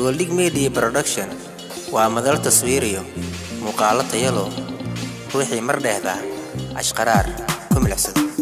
Gogoldhig Media Production waa madal taswiiriyo muuqaalo tayo leh ruuxii mar dhehda ashqaraar ku milicsado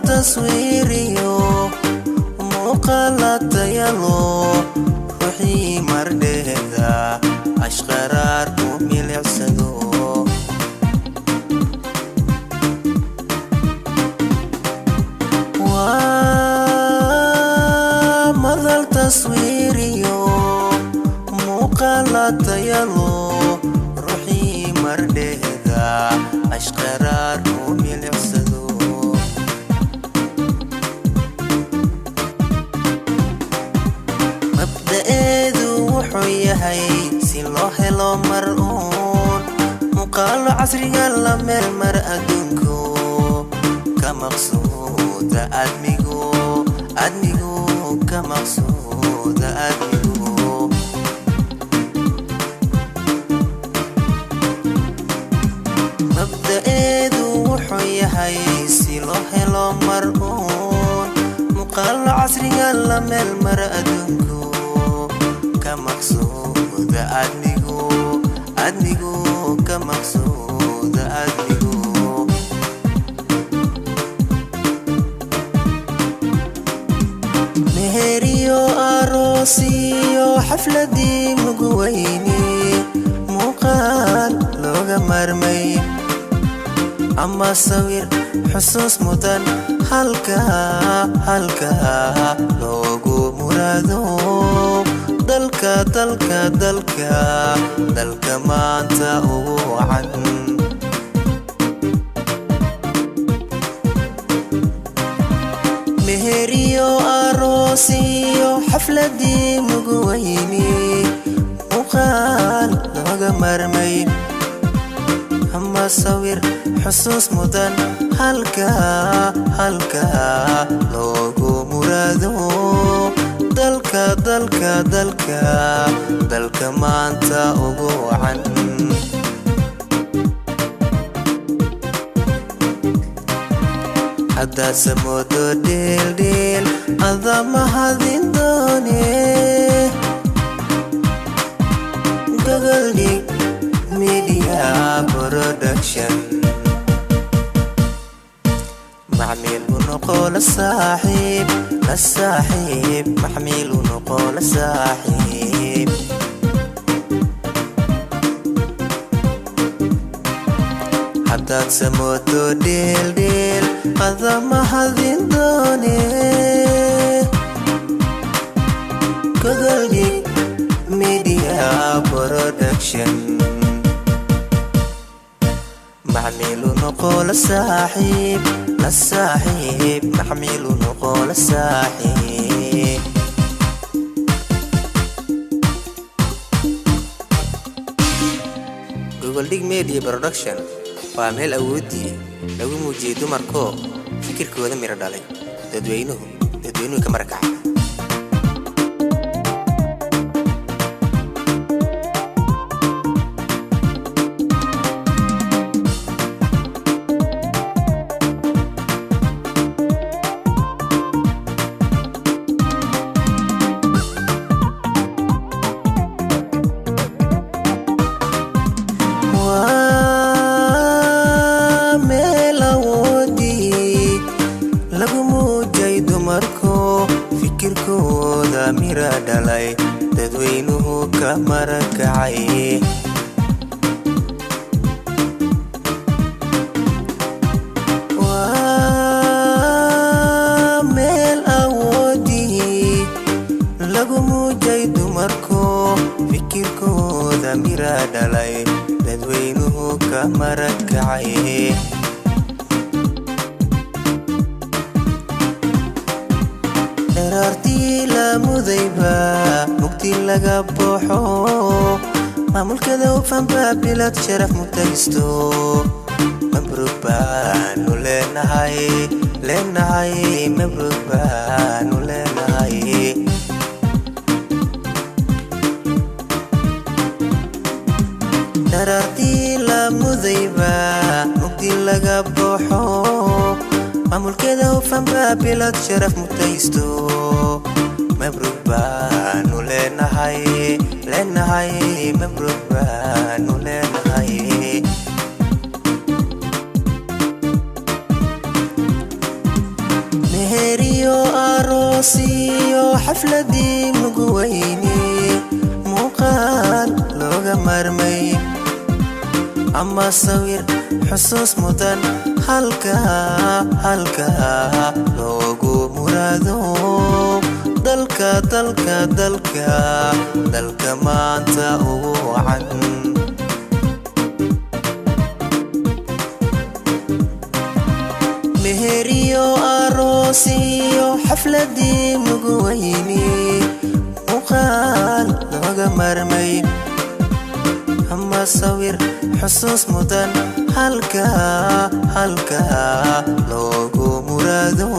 taswiiriyo muuqaalo tayo leh ruuxii mar dhehda ashqaraar ku milicsado madal taswiiriyo muuqaalo tayo leh ruuxii mar dhehda ashqaraar ku milicsado si loo helo mar uun muuqaalo casriga la meel mar adduunku ka maqsuuda admigu ka maqsuuda admigu mabda'eedu wuxuu yahay si loo helo mar uun muuqaalo casriga la meel mar adduunku ka maqsuuda admigu ka maqsuuda admigu meheriyo aroosiyo xafladii mugu weyni muuqaal looga marmay ama sawir xusuus mudan halka loogu muraado dalka maanta ugu wacan meheriyo aroosiyo xafladii mugu weyni muuqaal looga marmay ama sawir xusuus mudan halka loogu muraado dalka maanta ugu wacan haddaad samoodo dheeldheel ada mahadin doone Gogoldhig Media Production macmiil u noqo la saaxiib macmiil u noqo la saaxiib haddaad samoodo dheeldheel ada mahadin doone Gogoldhig Media Production macmiil u noqo la saaxiib macmiil u noqo la saaxiib Gogoldhig Media Production waa meel awoodii lagu muujiyay dumarkoo fikirkooda miro dhalay dadweynuhu ka markacay fikirkooda mira dhalay dadweynuhu ka marakacay waa meel awoodii lagu muujay dumarko fikirkooda mira dhalay dadweynuhu ka marakacay daraartii la mudayba mugdi laga baxo maamulkada u fanba bilad sharaf mutaysto baanu leenahay leenahay mabruuk baanu leenahay darartii la mudayba mugdi laga baxo maamulkeeda hufan baa bilad sharaf mutaysto mabruuk baanu leenahay leenahay mabruuk baanu leenahay meheriyo aroosiyo xafladii mugu weyni muuqaal looga marmay ama sawir xusuus mudan halka loogu muraado dalka maanta ugu wacan meheriyo aroosiyo xafladii mugu weyni muuqaal looga marmay ama sawir xusuus mudan halka loogu muraado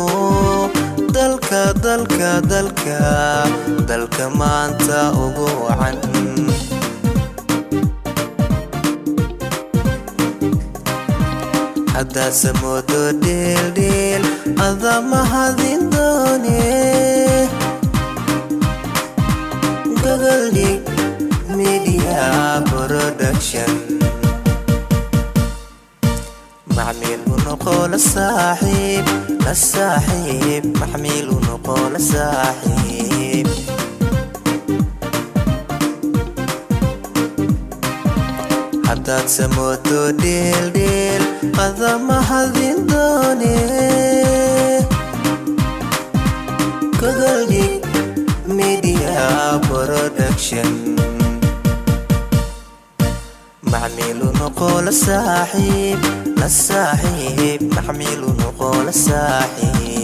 dalka maanta ugu wacan haddaad samoodo dheeldheel ada mahadin doone gogoldhig media production macmiil unoqo la saaxiib macmiil unoqo la saaxiib haddaad samoodo dheeldheel ada mahadin doone gogoldhig media production macmiil unoqo la saaxiib macmiil unoqo la saaxiib